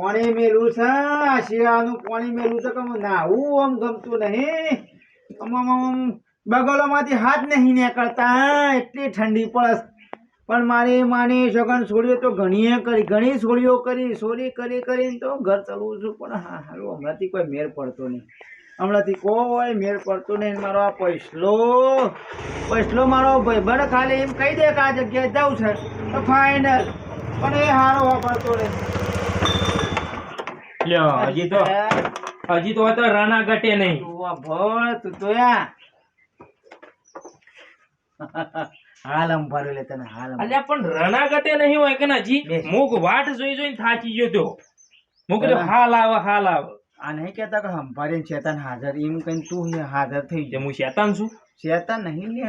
પાણી મેલું છે શિયાળાનું પાણી મેલું છે કે નાવું આમ ગમતું નહીં આમ બગલોમાંથી હાથ નહીં નીકળતા એટલી ઠંડી પડે પણ મારી માની સગન છોડીઓ તો ઘણી છોડીઓ કરી ચોરી કરીને તો ઘર ચલવું છું પણ હા હારું હમણાંથી કોઈ મેર પડતો નહીં હમણાંથી કોઈ મેર પડતો નહીં મારો આ પૈસલો મારો ભાઈબંધ ખાલી એમ કહી દે કે આ જગ્યાએ જવું છે તો ફાઇનલ પણ એ હારો વાપરતો નહીં હજી તો રાણા ઘટે નહીં ભણ તું તો યા હાલ અંભારો લે તને હાલ અલ્યા પણ રાણા ઘટે નહીં હોય કે હજી મુક વાટ જોઈને થાકી ગયો તો મુક હાલ આવે આ નહીં કેતા કે અંભારી શેતાન હાજર એમ કઈ તું હાજર થઈ હું શેતાન છું શેતાન નહીં લે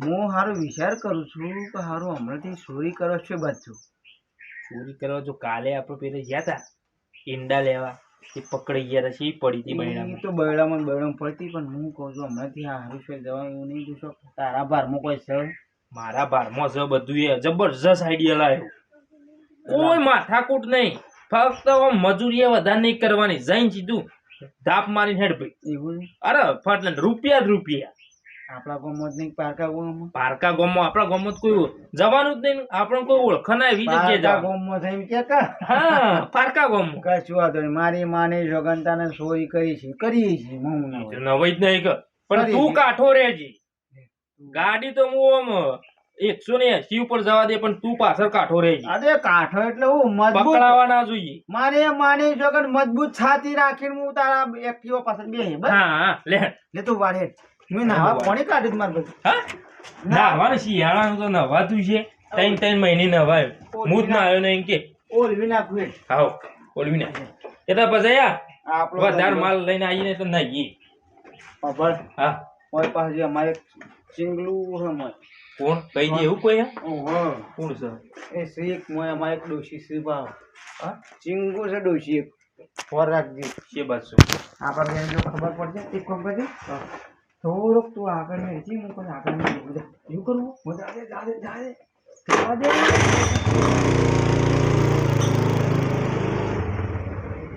હું હારો વિચાર કરું છું કે હારું હમણાંથી ચોરી કરો છે બધું ચોરી કરવા જો કાલે આપણે પેલે ગયા હતા ઈંડા લેવા એ પકડી ગયા હતા પડી હતી બૈડામાં તો બૈડામાં પડતી પણ હું કહું છું હમણાંથી આ હારું છે જવા એવું નહીં જોશો તારા બારમાં કોઈ છે મારા બારમાં છે બધું એ જબરજસ્ત આઈડિયા લાવ્યો કોઈ માથાકૂટ નહીં ફક્ત મજૂરી વધારે નહીં કરવાની જઈને સીધું ધાપ મારીને હેડ ભાઈ એવું અરે ફટ રૂપિયા જ રૂપિયા આપણા ગામમાં જ નહીં પારકા ગામમાં આપણા ગામમાં કોઈ જવાનું જ નહીં આપણે કોઈ ઓળખ ના એવી જગ્યાએ ગામમાં થઈ કે હા પારકા ગામમાં કશું વાંધો નહીં મારી માની સગનતાને ચોરી કરીએ છીએ નવાઈ જ નહીં પણ તું કાઠો રહેજે ગાડી તો હું આમ 180 ઉપર જવા દે પણ તું પાછળ કાઠો રહેજે અરે કાઠો એટલે હું મજબૂત પકડાવા ના જોઈએ મારે માની સગન મજબૂત છાતી રાખીને હું તારા એક્ટિવા પાછળ બેહી બસ હા લે તું વાળે મેં નાવા પાણી કાઢી માર બધું હા નાવાનું શિયાળાનું તો નવાતું છે 3 મહિને નવાયો હું જ ના આવ્યો નહીં કે ઓલવી નાખું હાવ ઓલવી નાખ એ તો પછી વધારે માલ લઈને આવીને તો નહીં ખબર હા મારી પાસે અમારે ચીંગલું છે કોણ કઈ દે એવું કોઈ કોણ છે એ શ્રી એક અમારે એક ડોશી શ્રી ભાવ હા ચીંગુ છે ડોશી એક ફોર રાખજે છે બાજુ આપણા બેન જો ખબર પડશે એક કામ કરજે થોડુંક તું આગળ ને હું પણ આગળ એવું કરવું મજા જાદે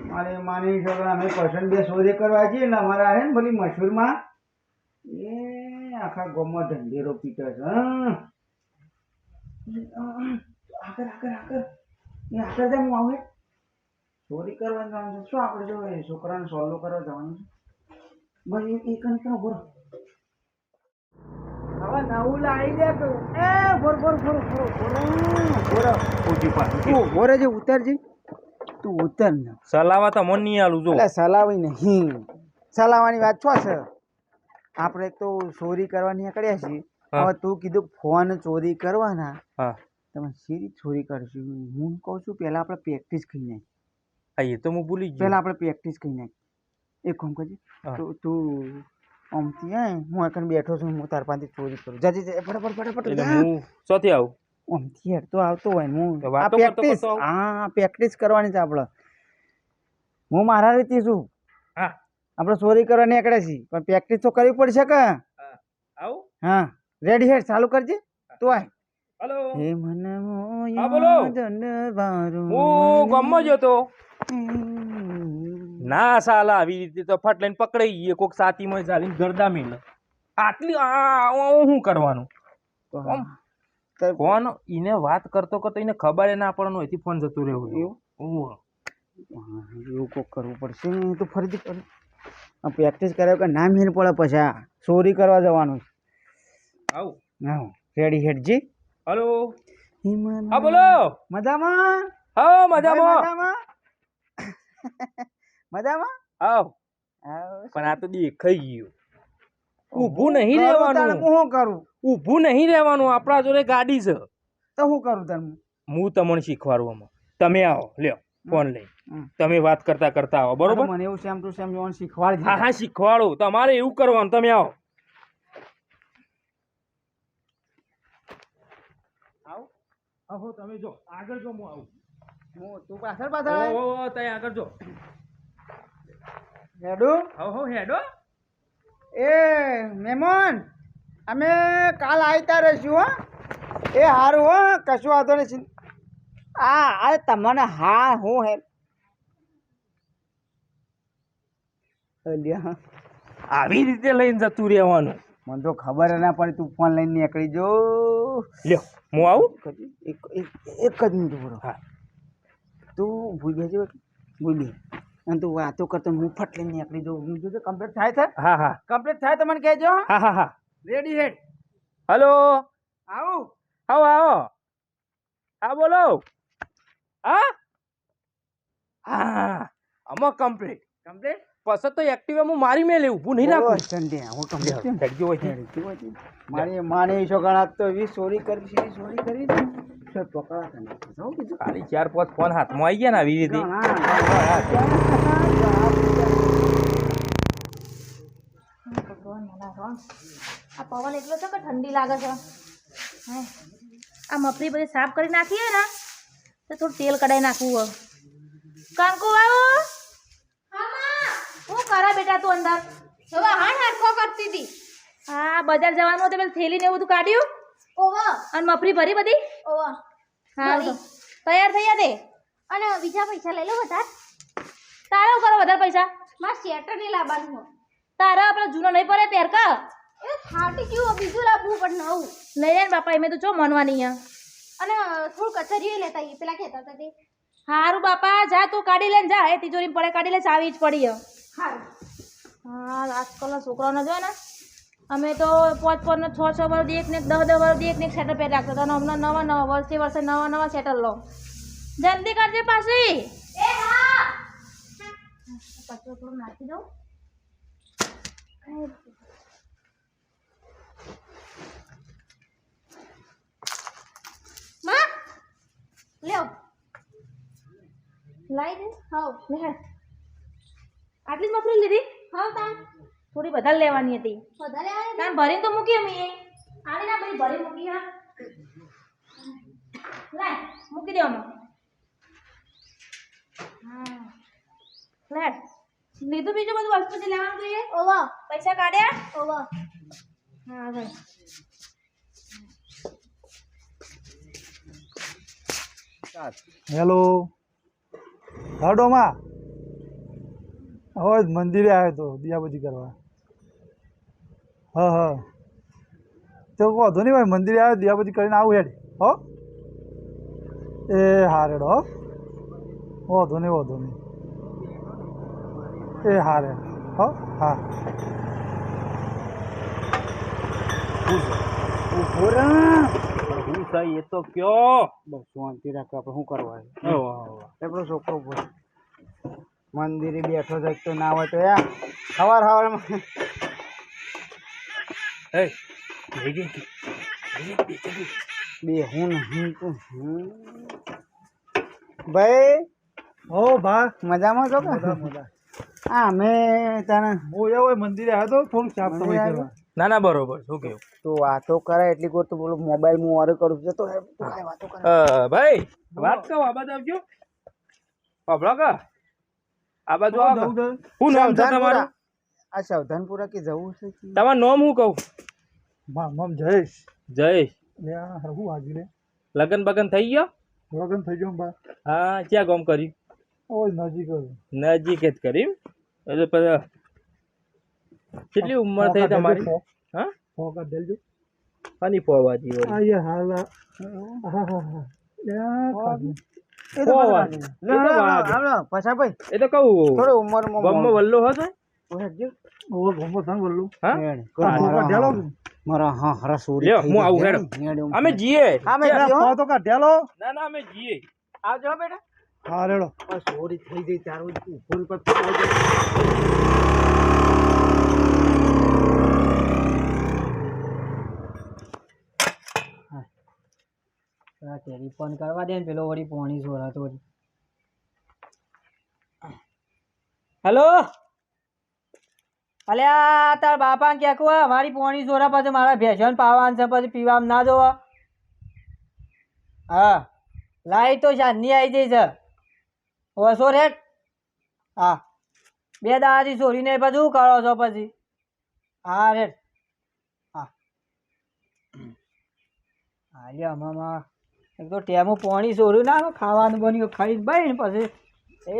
મારે માની છોકરા અમે પસંદ બે ચોરી કરવા છીએ ને અમારા હે ને ભલી મશહૂરમાં એ આખા ગામમાં ઢંઢેરો પીટે છે આગળ જેમ હું આવે ચોરી કરવાનું જવાનું છે શું આપણે જો છોકરાને સોલ્વ કરવા જવાનું છે બસ એક ઉભો હવે નવું લાવી દે એ ઉભો રહેજે ઉતરજે તું ઉતર ને સલાવા તો મન નહીં આલું જો એટલે સલાવી નહીં સલાવાની વાત છો છે આપણે તો ચોરી કરવા નીકળ્યા છીએ હવે તું કીધું ફોન ચોરી કરવાના તમે સીધી ચોરી કરશું હું કહું છું પહેલા આપણે પ્રેક્ટિસ કરી નાખ એ તો હું ભૂલી ગયો પહેલા આપણે પ્રેક્ટિસ કરી નાખ એક કામ કરજે તું આમથી હું એકન બેઠો છું હું તાર પાસેથી ચોરી કરું જજે ફટાફટ હું ચોથી આવું આમથી હેડ તો આવતો હોય હું પ્રેક્ટિસ પ્રેક્ટિસ કરવાની છે આપણે હું મારા રીતે છું આપણે ચોરી કરવા નીકળે છીએ પણ પ્રેક્ટિસ તો કરવી પડશે કે આવું હા રેડી હેડ ચાલુ કરજે તો આય હેલો હે મને હા બોલો હું ગામમાં જ હતો ના સાલા આવી રીતે તો ફટ લઈને પકડાઈ ગઈ કોક સાતીમાં ચાલીને ગરદા મેલે આટલી શું કરવાનું ફોન એને વાત કરતો એને ખબર ના પડે એથી ફોન જતો રહ્યો એવું કોક કરવું પડશે તો ફરીથી પ્રેક્ટિસ કરે કે ના મેળ પડે પછી ચોરી કરવા જવાનું આવું હા રેડી હેડજી હલો હા બોલો મજામાં હા મજામાં મજામાં આવ પણ આ તો દેખાઈ ગયું ઊભું નહીં રહેવાનું હું કરું ઊભું નહીં રહેવાનું આપણા જોડે ગાડી છે તો હું કરું તમે હું તમને શીખવાડવામાં તમે આવો લ્યો ફોન લઈ તમે વાત કરતા કરતા આવો બરોબર મને એવું સેમ ટુ સેમ જોવાનું શીખવાડ હા શીખવાડો તમારે એવું કરવાનું તમે આવો આવો તમે જો આગળ જો હું આવું તું પાછળ તઈ આગળ જો હેડો હેડો એ મહેમાન અમે કાલ આવતા રહીશું હો એ સારું હો કશું વાંધો નહીં આ તમને હા હું હે અલ્યા આવી રીતે લઈને જતું રહેવાનું. મને તો ખબર ના પડી તું ફોન લઈને નીકળી જો. લ્યો હું આવું. એક જ મિનિટ બોલો. હા તું ભૂલી જજો ભૂલી અને તું વાતો કરતો હું ફટ લઈને નીકળી જાઉં. હું જોજો કમ્પ્લીટ થાય છે. હા હા કમ્પ્લીટ થાય તો મને કહેજો. હા હા હા રેડી હેડ. હલો આવું. આવો આવો. હા બોલો. હા હા આમાં કમ્પ્લીટ. કમ્પ્લીટ પછી તો એક્ટિવા હું મારી મેં લેવું ઊભું નહીં રાખું. હું કમ્પ્લીટ હેડજો હોય છે. મારી માને છોકરા તો એવી ચોરી કરી છે ચોરી કરી છે પકડાતા નથી. શું કીધું ખાલી 4-5 ફોન હાથમાં આવી ગયા ને આવી રીતે. ભગવાન મને રોણ. આ પવન એટલો છે કે ઠંડી લાગે છે. હે આ મફરી બધી સાફ કરી નાખીએ ને તો થોડું તેલ કઢાઈ નાખવું હોય. કાંકુ આવો. શું કરે બેટા તું અંદર? હવે હાડકો કરતી હતી. હા બજાર જવાનું હતું પેલું થેલી ને એવું બધું કાઢ્યું ઓવા અને મફરી ભરી બધી. ઓવા હા ભરી. તૈયાર થઈ દે. અને બીજા પૈસા લઈ લો વધારે. તારા કરો વધારે પૈસા. મારે સ્વેટર નહીં લાવવાનું હોય. તારા આપણે જૂનો નહીં પડે પહેર કર. એ ફાટી ગયું બીજું લાવવું પણ નવું. લઈ લે ને બાપા એમ તો ચો મનવાની હે. અને થોડું કચરિયું લેતા આવીએ પેલા કહેતા હતા તે. હારું બાપા જા તું કાઢી લે ને જા. એ તિજોરી પડે કાઢી લે ચાવી જ પડી હે. હારું. હા આજકાલના છોકરાઓને જો ને અમે તો 5-5 ને 6-6 વર્ષ એક ને 10-10 વર્ષ એક ને એક સેટર પહેરી રાખતા હતા. હમણાં નવા વર્ષે નવા સેટર લો. જલ્દી કરજે પાછી. એ હા કચરો થોડો નાખી દઉં. માં લ્યો લાઈ દે. હાઉ લે હેડ. આટલી જ મફરી લીધી? હાઉ તાન થોડી વધારે લેવાની હતી. વધારે આવે તાન ભરીને તો મૂકી અમે આવી ના બધી ભરી મૂકી હા. લાય મૂકી દેવામાં. હા લે લીધું બીજું બધું વસ્તુ જે લેવાનું જોઈએ. ઓવા પૈસા કાઢ્યા? ઓવા હા ભાઈ. હેલો હા ડોમા હવે મંદિરે આવ્યો તો દિયાબજી કરવા. હા હા તો વાંધો નહીં ભાઈ મંદિરે આવ્યો દિયાબજી કરીને આવું હેડ. હો એ હા રેડ હો વાંધો નહીં એ હા રેડ હો હા હું સહી એ તો કયો. બસ શાંતિ રાખો આપણે શું કરવા છે? ઓહો. આપણો છોકરો બોલ મંદિરે બેઠો છે તો ના હોય તો યાર સવારમાં એ લઈ ગઈ બે હું નહીં તો ભાઈ હો ભા મજામાં છો કે? મજા હા અમે તને હું એવો મંદિરે આવ્યો તો થોડુંક સાફ સફાઈ કરવા. ના ના બરોબર શું કેવું. તું વાતો કરે એટલી કોઈ તો બોલો મોબાઈલ હું ઓર્ડર કરું છું તો કાંઈ વાતો કરે ભાઈ વાત કહો આ બાજુ આવજો. પાપડા કા આ બાજુ આવો. જવું છે? શું નામ છે તમારું? આ સાવધાનપુરા કે જવું છે કે? તમારું નામ હું કહું? મમ જયેશ જયેશ. લે આ હરખું વાગી લે લગન બગન થઈ ગયો? લગન થઈ ગયો બા હા ક્યાં ગામ કર્યું? ઓય નજીક જ. નજીક જ કર્યું એટલે પછી કેટલી ઉંમર થઈ તમારી? હા ફોકા દેલજો ફની પોવાજી વળી. આ યાર હાલ હા હા હા લે કાઢી. એ તો પોવાજી. એ તો વાગે. પછા ભાઈ એ તો કહું થોડો ઉંમરમાં ગામમાં વલ્લો હતો. ઓ ગોમો થાન બોલું હા ફોકા ઢેલો મારા હા હરા સોરી લ્યો હું આવું હેડો. અમે જીએ. હા મેં ફો તો કા ઢેલો ના ના અમે જીએ. આવજો બેટા હા રેડો સોરી થઈ ગઈ તારું ફોન પર ટેલિફોન કરવા દે ને પેલો વળી પોણી સોરાતો હેલો અલ્યા તાર બાપા ક્યાંક હોય મારી પોણી સોરા પછી મારા ભેંસોને પાવાનું છે પછી પીવામાં ના જોવા. હા લાઈટ તો શાંતિ આવી જઈ છે ઓછો રેટ. હા 2 દાડાથી સોરીને પછી શું કરો છો પછી? હા રેટ હા હા લ્યો હમણાં એક તો ટેમું પાણી સોર્યું ના ખાવાનું બન્યું ખાઈ ભાઈ ને પછી એ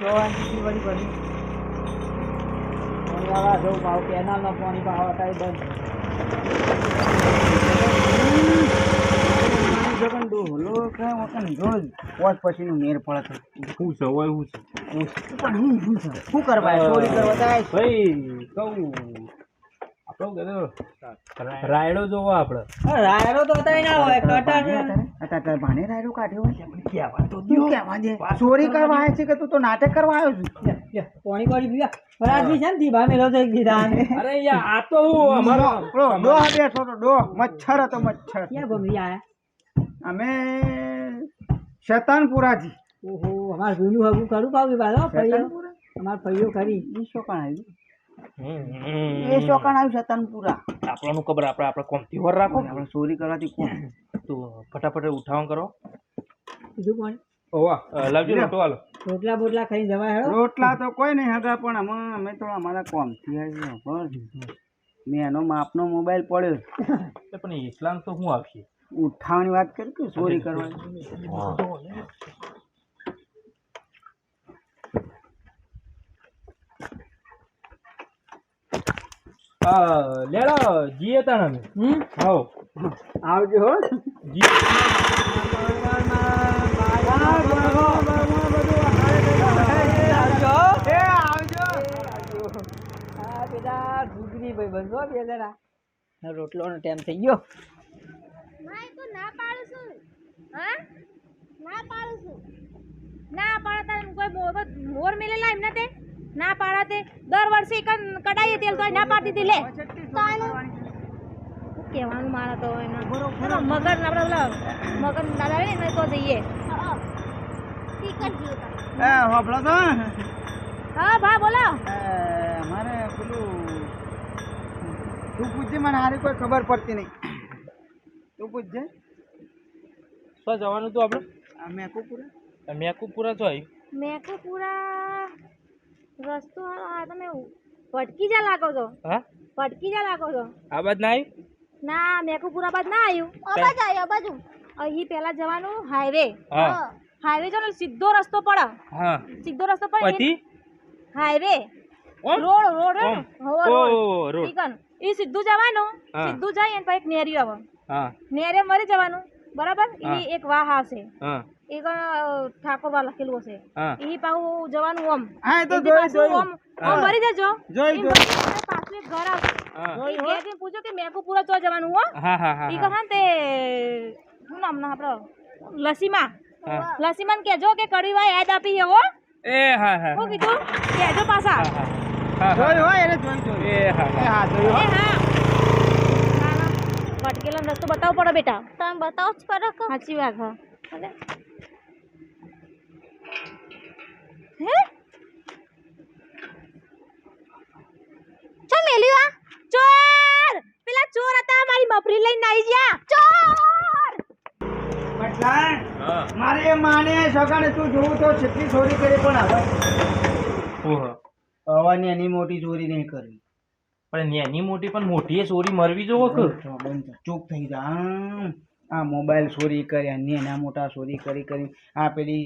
શાંતિ વળી બની દવા જવું પાવ કેનાલમાં પાણી પાવ અત્યારે બંધ ઢોલો કાંઈ વખત જોડ પોત પછીનું મેર પડે શું છે હોય શું છે પણ શું કરવા ચોરી કરવા જાય ભાઈ કહું આપણો રાયડો જોવો આપણે રાયડો તો અત્યારે ના હોય કટા અત્યારે ભાને રાયડો કાઢ્યો હોય કહેવા તો દો કહેવા દે ચોરી કરવા આવ્યો છે કે તું તો નાટક કરવા આવ્યો છું પાણી પાણી પીવા રાજવી છે ને દીભા મેલો તો એક દીધા અરે યાર આ તો હું અમારો ડો બેઠો તો ડો મચ્છર હતો મચ્છર ક્યાં ગમી આયા અમે શેતાનપુરાથી ઓહો અમાર જૂનું હગું ખરું પાવ બાળો ફઈયો અમાર ફઈયો ખરી એ શોકાણ આવ્યું એ શોકાણ આવ્યું શેતાનપુરા આપણનું ખબર આપણે કોમથી વર રાખો આપણે ચોરી કરવાથી કોણ તો ફટાફટ ઉઠાવણ કરો બીજું કોણ ઓવા લાવજો રોટો હાલો રોટલા બોટલા ખાઈ જવાય હેડો રોટલા તો કોઈ નહીં હગા પણ અમે તો અમારા કોમથી આવ્યા મેં એનો માપનો મોબાઈલ પડ્યો પણ ઇસ્લામ તો શું આવશે ઉઠાવવાની વાત કરી કે ચોરી કરવાની લેડો જીએ તાણ અમે આવો આવજો હો જી રોટલો નો ટાઈમ થઈ ગયો ના તો ના પાડું છું હા ના પાડું છું ના પાડતા કોઈ મોર મેલેલા એમને તે ના પાડતે દર વર્ષે કડાઈએ તેલ તો ના પાડતી હતી લે કહેવાનું મારે તો એના મગર આપણે પેલા મગર દાદા આવે ને તો જઈએ ટીકટ જીવ હોપલો તો હા ભા બોલો અમારે પેલું તું પૂછજે મને હારી કોઈ ખબર પડતી નહીં તું પૂછજે શું જવાનું હતું આપણે મેકુપુરા મેકુપુરા તો આવ્યું મેકુપુરા રસ્તો આ તમે ભટકી જા લાગો છો હા ભટકી જા લાગો છો આ બાદ ના આવ્યું ના મેકુપુરા બાદ ના આવ્યું અબાજ આવ્યો બાજુ અહીં પહેલા જવાનું હાઈવે હા હાઈવે જો ને સીધો રસ્તો પડે હા સીધો રસ્તો પડે પછી હાઈવે ઓમ? રોડ રોડ ઓમ. હવો ઓ, રોડ રોડ. ઠીકન એ સીધું જવાનું હા. સીધું જાય ને પછી એક નેરિયું આવે હા નેરે મરી જવાનું બરાબર હા. એ એક વાહ આવશે હા એક ઠાકોરવા લખેલું હશે હા એ પાછું જવાનું ઓમ હા એ તો એથી પાછું જોયું ઓમ ઓમ ભરી જજો જોઈ, એમ જોઈ. ભરી જજો, પાછું એક ઘર આવશે હા એ ઘેરથી પૂછો કે મેકુપુરા ચો જવાનું હો હા હા હા ઈ કહે ને તે શું નામ ના આપણો લસીમા હા. લસીમાન કેજો કે કડીવા યાદ આપી હે હો એ હા હા હું કીધું કેજો પાછા હા હા જોયું હોય એને જોયું એ હા એ હા હા જોયું એ હા ના ના ભટકેલો રસ્તો બતાવવો પડે બેટા તમે બતાવો જ કરો કે સાચી વાત હા અરે. હે ચો મેલ્યું આ ચોર પેલા ચોર હતા મારી મફરી લઈને આવી ગયા ચોર પટલાણ હા મારે માને સગાને તું જોવું તો કેટલી ચોરી કરી પણ હવે ઓહો હવાની એની મોટી ચોરી નહીં કરવી પણ નાની મોટી પણ મોટી એ ચોરી મરવી જોવો કે ચૂપ થઈ જા આ મોબાઈલ ચોરી કર્યા નાના મોટા ચોરી કરી આ પેલી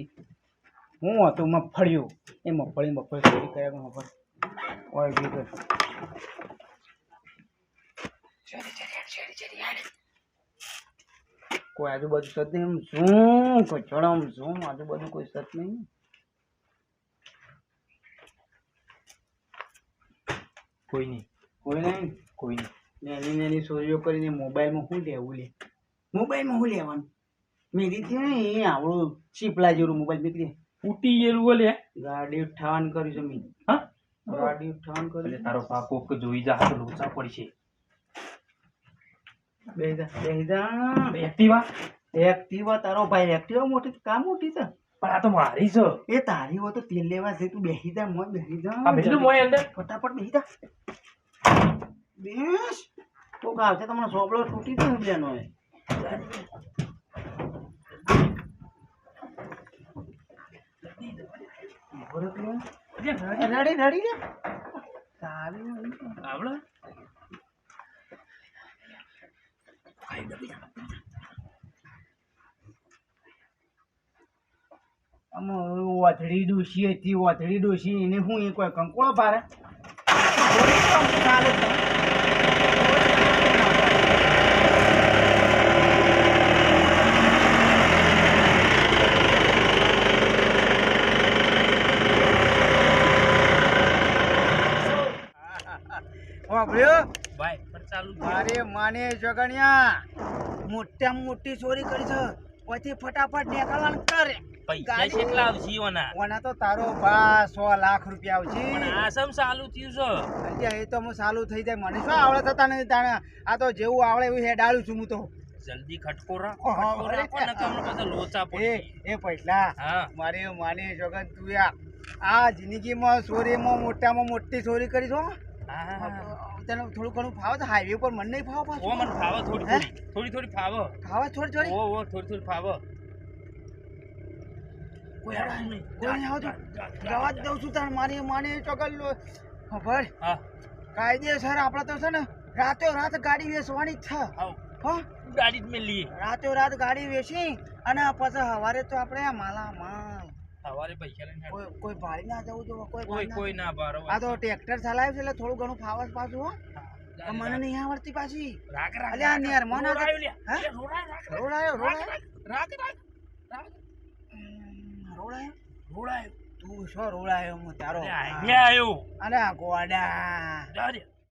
હું હતું મગફળીઓ એ મગફળી ચોરી કર્યા કે મગફળી ઓય બી કર કોઈ આજુબાજુ સત નહીં એમ શું કચોડા આમ શું આજુબાજુ કોઈ સત નહીં કોઈ નહીં કોઈ નહીં કોઈ નહીં નાની નાની ચોરીઓ કરીને મોબાઈલમાં શું લેવું લે મોબાઈલમાં શું લેવાનું મેરી છે ને એ આવડું ચીપલા જેવું મોબાઈલ નીકળી ઉટી ગયેલું બોલે ગાડી ઉઠાવવાનું કર્યું છે મેં હા ગાડી ઉઠાવવાનું એટલે કર્યું તારો પાકો કે જોઈ જા તો લોચા પડશે બેહીજા એક્ટિવા એક્ટિવા તારો ભાઈ એક્ટિવા મોટી કા મોટી છે પણ આ તો મારી છે એ તારી હોય તો તેલ લેવા છે તું બેહી જા મોય બેહી જા આ બીજું મોય અંદર ફટાફટ બેહી જા બેસ કોક આવશે તમને સોપડો તૂટી દે બેનો એ રડી રડી રે તારી આવડે આમ વાથડી ડોશી હતી વાથડી ડોશી એને હું એ કોઈ કંકોળો પારે ચોરી તો ચાલે જ. વાપર્યો? ભાઈ પણ ચાલુ જ છે. મારે માને જગણ્યા મોટામાં મોટી ચોરી કરી છે પછી ફટાફટ નીકળવાનું કરે. પૈસા ગાડી- કેટલા આવશે ઓના? ઓના તો તારો બા 100 લાખ રૂપિયા આવશે. પણ આ સમ ચાલુ થયું છે. અલ્યા એ તો હું ચાલુ થઈ જાય મને શું આવડે થતા નથી તાણે આ તો જેવું આવડે એવું હેડાળું છું હું તો. જલ્દી ખટકો રાખો ઓહો, ખટકો રાખો ને કમનો પાછા લોચા એ પડી એ પૈસા હા મારે માને જગન તું આ જિંદગીમાં ચોરીમાં મોટામાં મોટી ચોરી કરી છો. હા તને થોડું ઘણું ફાવે તો હાઈવે પર મને નહીં ફાવે ઓ પાછું. મને ફાવો થોડી હે? થોડી ફાવો ફાવે થોડી થોડી ઓ થોડી ફાવો કોઈ આવતું નહીં. કોઈ નહીં આવતું. જવા જ દઉં છું તાર મારી માને ચોગલ ખબર હા કાયદેસર આપણે તો છે ને રાતો રાત ગાડી વેચવાની જ છે. આવ હો ગાડી જ મેલી રાતો રાત ગાડી વેચી અને પછી સવારે તો આપણે માલા માલ સવારે પૈસા લઈને હેડ. કોઈ ભાડી ના જવું જો કોઈ ના બારો આ તો ટ્રેક્ટર ચલાવ્યું છે એટલે થોડું ઘણું ફાવસ પાછું હો પણ મને નહીં આવડતી પાછી. રાખ અલ્યા નેર મોં ના રોડાયો લ્યા. હે? લ્યા, રોડાયો, રોડાયો રોડાયો રાખ રોડાયો રોડાયો તું શું રોડાયો હું તારો અરે આઈને આયો અરે ગોડા જા રે.